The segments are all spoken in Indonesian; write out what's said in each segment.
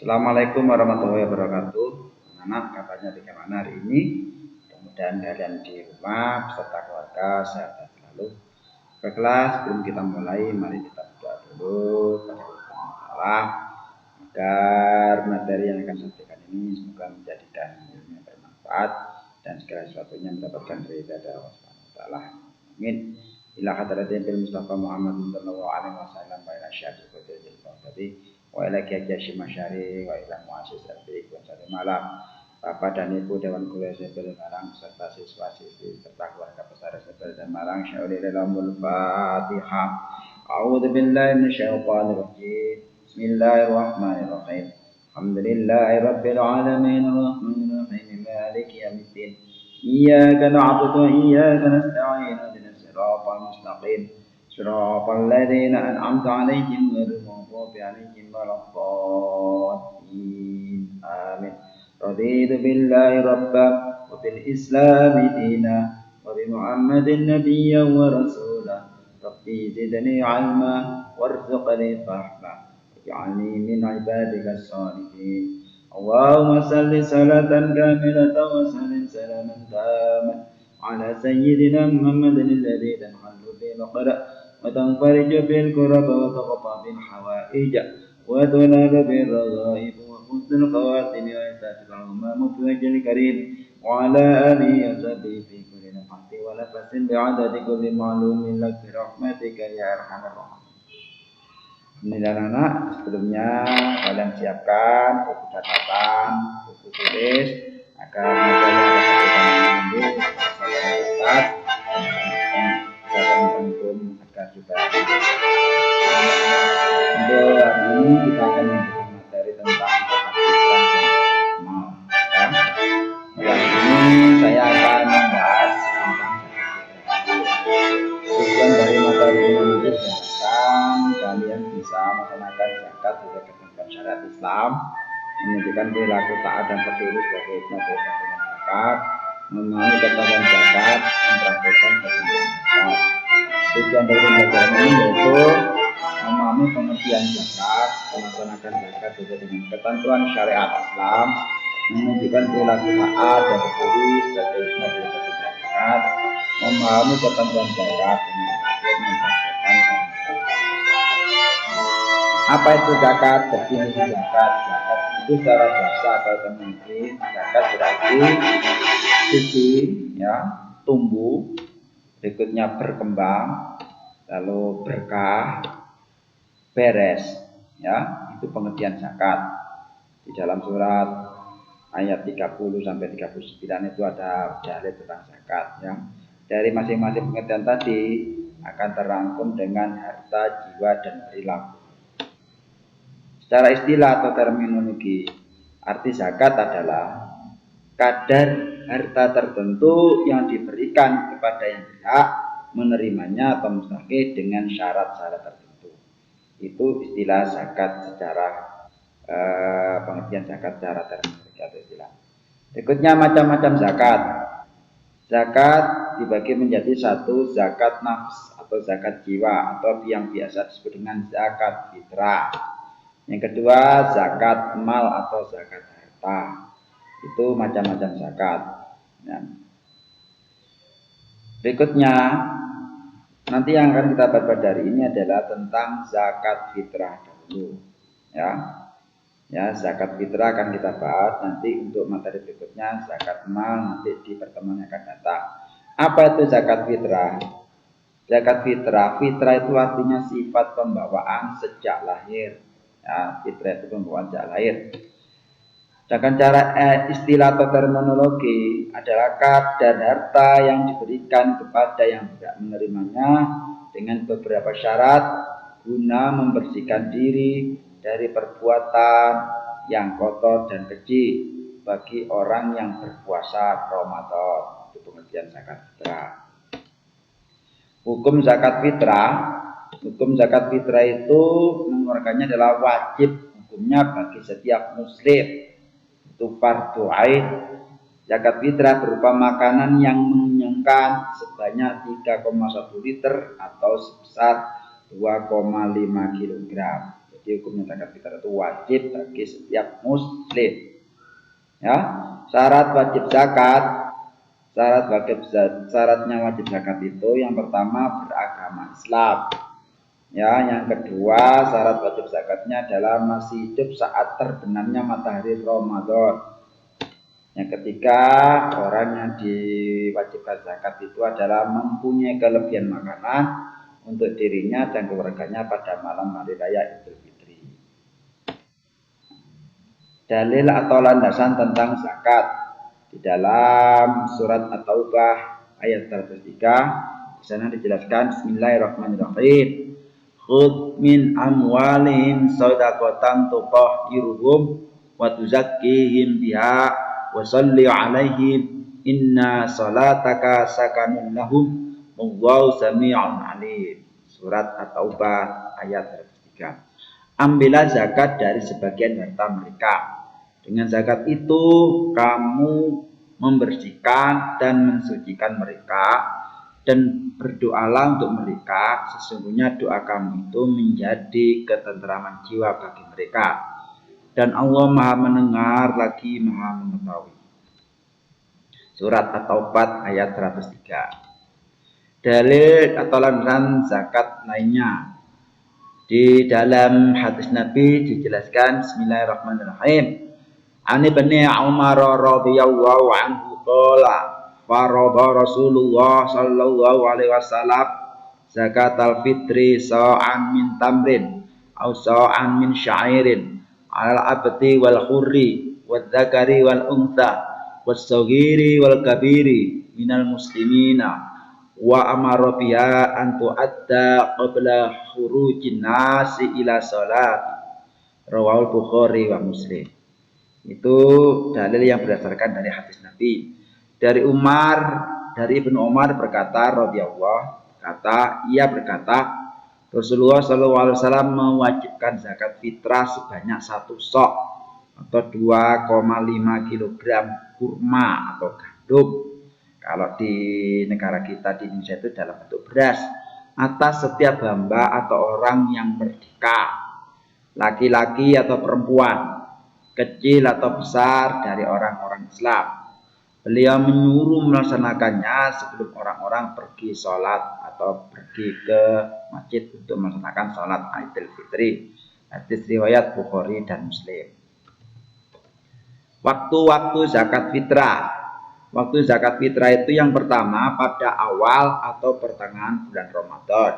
Assalamualaikum warahmatullahi wabarakatuh. Anak kabarnya bagaimana hari ini? Mudah-mudahan kalian di rumah beserta keluarga sehat selalu. Baiklah, sebelum kita mulai, mari kita berdoa dulu kepada Allah agar materi yang akan saya sampaikan ini semoga menjadikan ilmu yang bermanfaat dan segala sesuatunya mendapatkan ridha dari Allah Subhanahu wa taala. Amin. Ila hadratin bil Mustafa Muhammad sallallahu alaihi wasallam wa ila syahidi qadiril qadri wa ila kiyashi masyari wa ila muassis al-fiqh wa salim malam. Bapak dan Ibu Dewan Kuliah Sebel Malang serta siswa-siswi serta keluarga besar Sebel dan Malang syaulilamul Fatihah. A'udzu billahi minasyaitonir rajim. Bismillahirrahmanirrahim. Alhamdulillahi rabbil alamin arrahmanir rahim maliki yaumiddin. Iyyaka na'budu wa iyyaka nasta'in. الصراط المستقيم صراط الذين أنعمت عليهم غير المغضوب عليهم ولا الضالين آمين رضيت بالله ربا وبالإسلام دينا وبمحمد نبيا ورسولا ربي زدني علما وارزقني فهما واجعلني من عبادك الصالحين اللهم صل صلاة كاملة وسلم سلاما تاما على سيدنا محمد الذي تنحل به القرى وتنفرج به الكرب وتقطع به الحوائج وتنال به الرغائب وحسن الخواتم ويسعد الأمام في وجه الكريم وعلى آله وصحبه في كل نفحة ونفس بعدد كل معلوم لك برحمتك يا أرحم الراحمين. Anak, sebelumnya kalian siapkan buku catatan, buku tulis agar materi yang dapat agar juga untuk hari ini kita akan membahas materi tentang Kali ini saya akan membahas tentang tujuan dari materi ini diharapkan kalian bisa melaksanakan zakat sesuai ketentuan syariat Islam, menunjukkan perilaku taat dan patuh sebagai materi zakat, memahami ketentuan zakat, mempraktikkan ketentuan zakat. Tujuan dari pembelajaran ini yaitu memahami pengertian zakat, melaksanakan zakat sesuai dengan ketentuan syariat Islam, menunjukkan perilaku taat dan patuh sebagai materi zakat, memahami ketentuan zakat, mempraktikkan zakat. Apa itu zakat? Definisi zakat. Zakat itu secara bahasa atau terminologi zakat berarti suci, ya, tumbuh, berikutnya berkembang, lalu berkah, beres, ya, itu pengertian zakat. Di dalam surat ayat 30 sampai 39 itu ada dalil tentang zakat, ya. Dari masing-masing pengertian tadi akan terangkum dengan harta, jiwa, dan perilaku. Secara istilah atau terminologi, arti zakat adalah kadar harta tertentu yang diberikan kepada yang berhak menerimanya atau mustahik dengan syarat-syarat tertentu. Itu istilah zakat secara pengertian zakat secara terminologi atau istilah. Berikutnya macam-macam zakat. Zakat dibagi menjadi satu zakat nafs atau zakat jiwa atau yang biasa disebut dengan zakat fitrah. Yang kedua zakat mal atau zakat harta. Itu macam-macam zakat. Ya. Berikutnya nanti yang akan kita bahas dari ini adalah tentang zakat fitrah dahulu. Ya, zakat fitrah akan kita bahas nanti untuk materi berikutnya zakat mal nanti di pertemuan yang akan datang. Apa itu zakat fitrah? Zakat fitrah itu artinya sifat pembawaan sejak lahir. Ya, fitrah itu pembawaan sejak lahir. Sedangkan cara istilah atau terminologi adalah kadar harta yang diberikan kepada yang tidak menerimanya dengan beberapa syarat guna membersihkan diri dari perbuatan yang kotor dan keji bagi orang yang berpuasa Ramadan. Itu pengertian zakat fitrah. Hukum zakat fitrah itu mengeluarkannya adalah wajib hukumnya bagi setiap muslim. Itu fardhu ain. Zakat fitrah berupa makanan yang mengenyangkan sebanyak 3,1 liter atau sebesar 2,5 kg. Jadi hukumnya zakat fitrah itu wajib bagi setiap muslim. Ya, syaratnya wajib zakat itu yang pertama beragama Islam. Ya, yang kedua syarat wajib zakatnya adalah masih hidup saat terbenamnya matahari Ramadan. Yang ketiga, orang yang diwajibkan zakat itu adalah mempunyai kelebihan makanan untuk dirinya dan keluarganya pada malam hari raya Idul Fitri. Dalil atau landasan tentang zakat di dalam surat At-Taubah ayat 103 di sana dijelaskan Bismillahirrahmanirrahim. Khudh min amwalihim shadaqatan tutahhiruhum wa tuzakkihim biha wa shalli 'alaihim inna salataka sakanun lahum wallahu sami'un 'alim. Surat At-Taubah ayat 103. Ambillah zakat dari sebagian harta mereka. Dengan zakat itu kamu membersihkan dan mensucikan mereka dan berdoalah untuk mereka. Sesungguhnya doa kamu itu menjadi ketenteraman jiwa bagi mereka. Dan Allah Maha mendengar lagi Maha mengetahui. Surat At-Taubah ayat 103. Dalil atau landasan zakat lainnya. Di dalam hadis Nabi dijelaskan Bismillahirrahmanirrahim. Ani Ibnu Umar radhiyallahu anhu qala farada Rasulullah sallallahu alaihi wasallam zakatal fitri sa'an min tamrin aw sa'an min sya'irin al abdi wal hurri wal dzakari wal untha was saghiri wal kabiri minal muslimina wa amara biha an tu'adda qabla khurujin nasi ila salat. Rawahul Bukhari wa Muslim. Itu dalil yang berdasarkan dari hadis Nabi. Dari Ibnu Umar berkata radhiyallahu ia berkata Rasulullah SAW mewajibkan zakat fitrah sebanyak 1 sok atau 2,5 kg kurma atau gandum. Kalau di negara kita di Indonesia itu dalam bentuk beras atas setiap hamba atau orang yang merdeka, laki-laki atau perempuan, kecil atau besar dari orang-orang Islam. Beliau menyuruh melaksanakannya sebelum orang-orang pergi sholat atau pergi ke masjid untuk melaksanakan sholat Idul Fitri. Hadis riwayat Bukhari dan Muslim. Waktu-waktu zakat fitrah. Waktu zakat fitrah itu yang pertama pada awal atau pertengahan bulan Ramadan.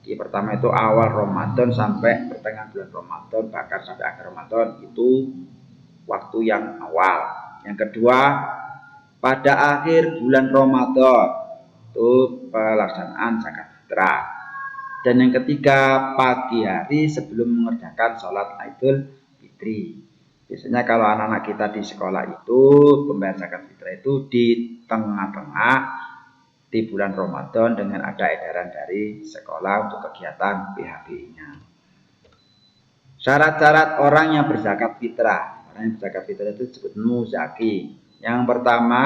Jadi pertama itu awal Ramadan sampai pertengahan bulan Ramadan, bahkan sampai akhir Ramadan, itu waktu yang awal. Yang kedua pada akhir bulan Ramadan, itu pelaksanaan zakat fitrah. Dan yang ketiga pagi hari sebelum mengerjakan sholat Idul Fitri. Biasanya kalau anak-anak kita di sekolah itu pembayaran zakat fitrah itu di tengah-tengah di bulan Ramadan dengan ada edaran dari sekolah untuk kegiatan PHBI-nya. Syarat-syarat orang yang berzakat fitrah. Orang yang berzakat fitrah itu disebut muzaki. Yang pertama,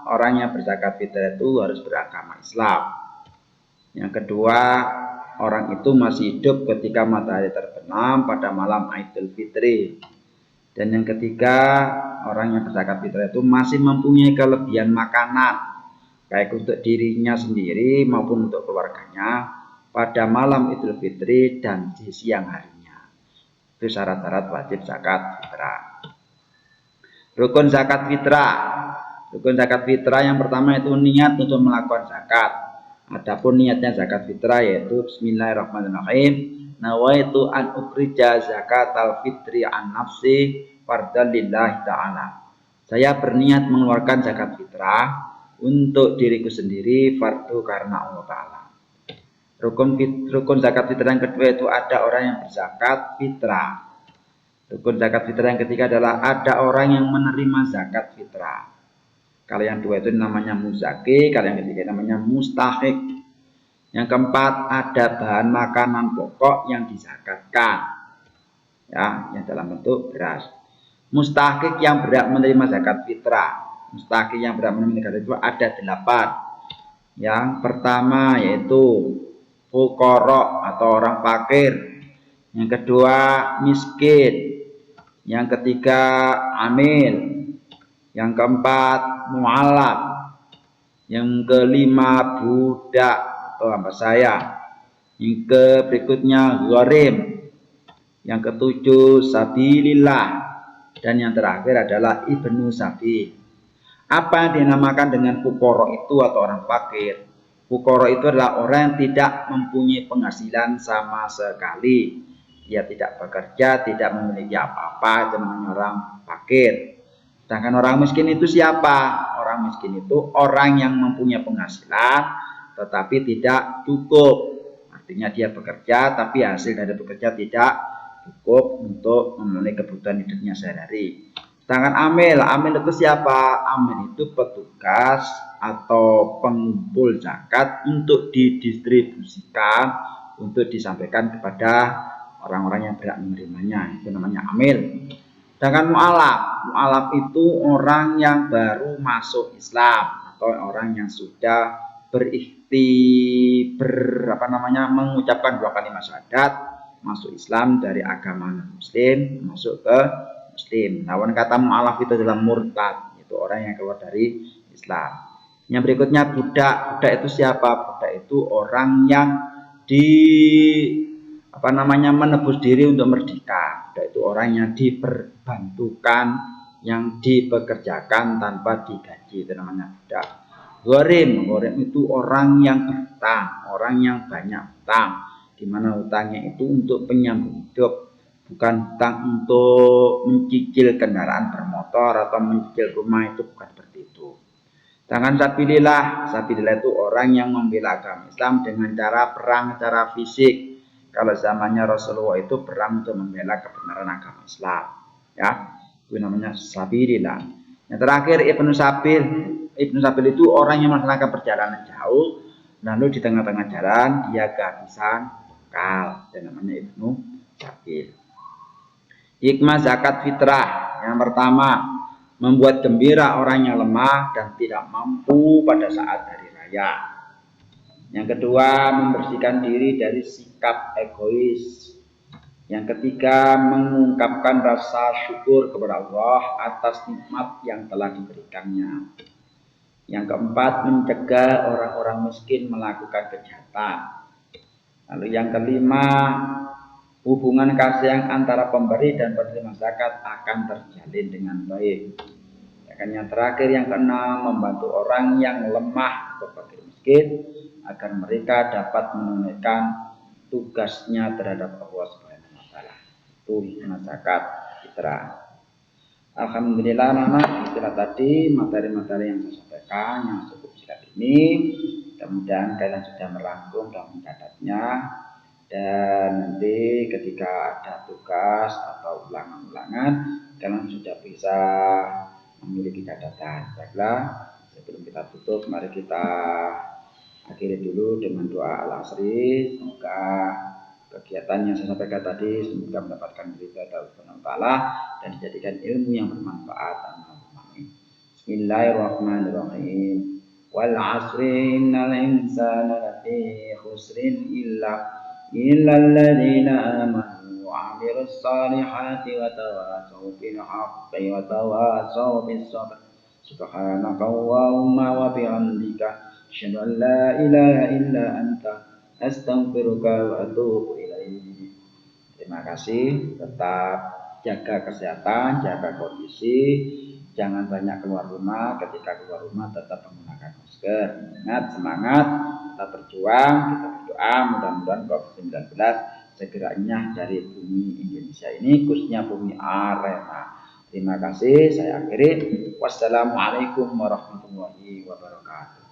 orang yang berzakat fitrah itu harus beragama Islam. Yang kedua, orang itu masih hidup ketika matahari terbenam pada malam Idul Fitri. Dan yang ketiga, orang yang berzakat fitrah itu masih mempunyai kelebihan makanan, baik untuk dirinya sendiri maupun untuk keluarganya pada malam Idul Fitri dan di siang harinya. Itu syarat-syarat wajib zakat fitrah. Rukun zakat fitrah. Rukun zakat fitrah yang pertama itu niat untuk melakukan zakat. Adapun niatnya zakat fitrah yaitu Bismillahirrahmanirrahim. Nawaitu an ukhrija zakatal fitri an nafsi fardhan lillahi ta'ala. Saya berniat mengeluarkan zakat fitrah untuk diriku sendiri fardu karena Allah Ta'ala. Rukun zakat fitrah yang kedua itu ada orang yang berzakat fitrah. Rukun zakat fitrah yang ketiga adalah ada orang yang menerima zakat fitrah. Kalau yang dua itu namanya muzaki, kalau yang ketiga namanya mustahik. Yang keempat ada bahan makanan pokok yang dizakatkan, ya, yang dalam bentuk beras. Mustahik yang berhak menerima zakat fitrah. Mustahik yang berhak menerima zakat fitrah ada 8. Yang pertama yaitu fuqara atau orang fakir. Yang kedua miskin. Yang ketiga amil. Yang keempat mu'allaf. Yang kelima budak atau hamba saya. Yang berikutnya gharim. Yang ketujuh sabilillah. Dan yang terakhir adalah ibnu sabil. Apa yang dinamakan dengan fukoro itu atau orang fakir? Fukoro itu adalah orang yang tidak mempunyai penghasilan sama sekali. Dia tidak bekerja, tidak memiliki apa-apa, itu namanya orang fakir. Sedangkan orang miskin itu siapa? Orang miskin itu orang yang mempunyai penghasilan tetapi tidak cukup. Artinya dia bekerja tapi hasil dari bekerja tidak cukup untuk memenuhi kebutuhan hidupnya sehari-hari. Sedangkan amil itu siapa? Amil itu petugas atau pengumpul zakat untuk didistribusikan, untuk disampaikan kepada orang-orang yang berhak menerimanya. Itu namanya amil. Sedangkan mu'alaf itu orang yang baru masuk Islam atau orang yang sudah mengucapkan 2 kalimat syahadat, masuk Islam dari agama muslim masuk ke muslim. Namun kata mu'alaf itu adalah murtad, itu orang yang keluar dari Islam. Yang berikutnya budak. Budak itu siapa? Budak itu orang yang menebus diri untuk merdeka. Budak itu orang yang diperbantukan, yang dipekerjakan tanpa digaji, itu namanya budak. Gharim itu orang yang berhutang, orang yang banyak hutang, di mana hutangnya itu untuk penyambung hidup, bukan hutang untuk mencicil kendaraan bermotor atau mencicil rumah, itu bukan seperti itu. Sedangkan sabilillah itu orang yang membela agama Islam dengan cara perang, cara fisik. Kalau zamannya Rasulullah itu perang untuk membela kebenaran agama Islam, ya, itu namanya sabilillah. Yang terakhir ibnu sabil. Ibnu sabil itu orang yang melaksanakan perjalanan jauh, lalu di tengah-tengah jalan dia kehabisan bekal, itu namanya ibnu sabil. Hikmah zakat fitrah. Yang pertama, membuat gembira orang yang lemah dan tidak mampu pada saat hari raya. Yang kedua, membersihkan diri dari sikap egois. Yang ketiga, mengungkapkan rasa syukur kepada Allah atas nikmat yang telah diberikannya. Yang keempat, mencegah orang-orang miskin melakukan kejahatan. Lalu yang kelima, hubungan kasih yang antara pemberi dan penerima zakat akan terjalin dengan baik. Yang terakhir, yang keenam, membantu orang yang lemah atau fakir miskin agar mereka dapat menunaikan tugasnya terhadap Allah Subhanahu wa taala. Itu hikmah zakat fitrah. Alhamdulillah, itulah tadi materi-materi yang saya sampaikan yang cukup singkat ini. Mudah-mudahan kalian sudah merangkum dan mencatatnya, dan nanti ketika ada tugas atau ulangan-ulangan kalian sudah bisa memiliki catatan. Baiklah, sebelum kita tutup, mari kita akhiri dulu dengan doa al-asri. Semoga kegiatan yang saya sampaikan tadi semoga mendapatkan ridha dari Allah Ta'ala dan dijadikan ilmu yang bermanfaat. Bismillahirrahmanirrahim. Wal 'asri innal insana lafi khusrin illa alladziina aamanu wa 'amilus shaalihati wa tawassaw bil haqqi wa tawassaw bis sabr. Subhanakallahumma wa bihamdika asyhadu an la ilaha illa anta astaghfiruka wa atubu ilaik. Terima kasih, tetap jaga kesehatan, jaga kondisi, jangan banyak keluar rumah. Ketika keluar rumah tetap menggunakan masker. Ingat, semangat, kita berjuang, kita berdoa, mudah-mudahan COVID-19 segeranya dari bumi Indonesia ini, khususnya bumi Arema. Terima kasih, saya akhiri. Wassalamualaikum warahmatullahi wabarakatuh.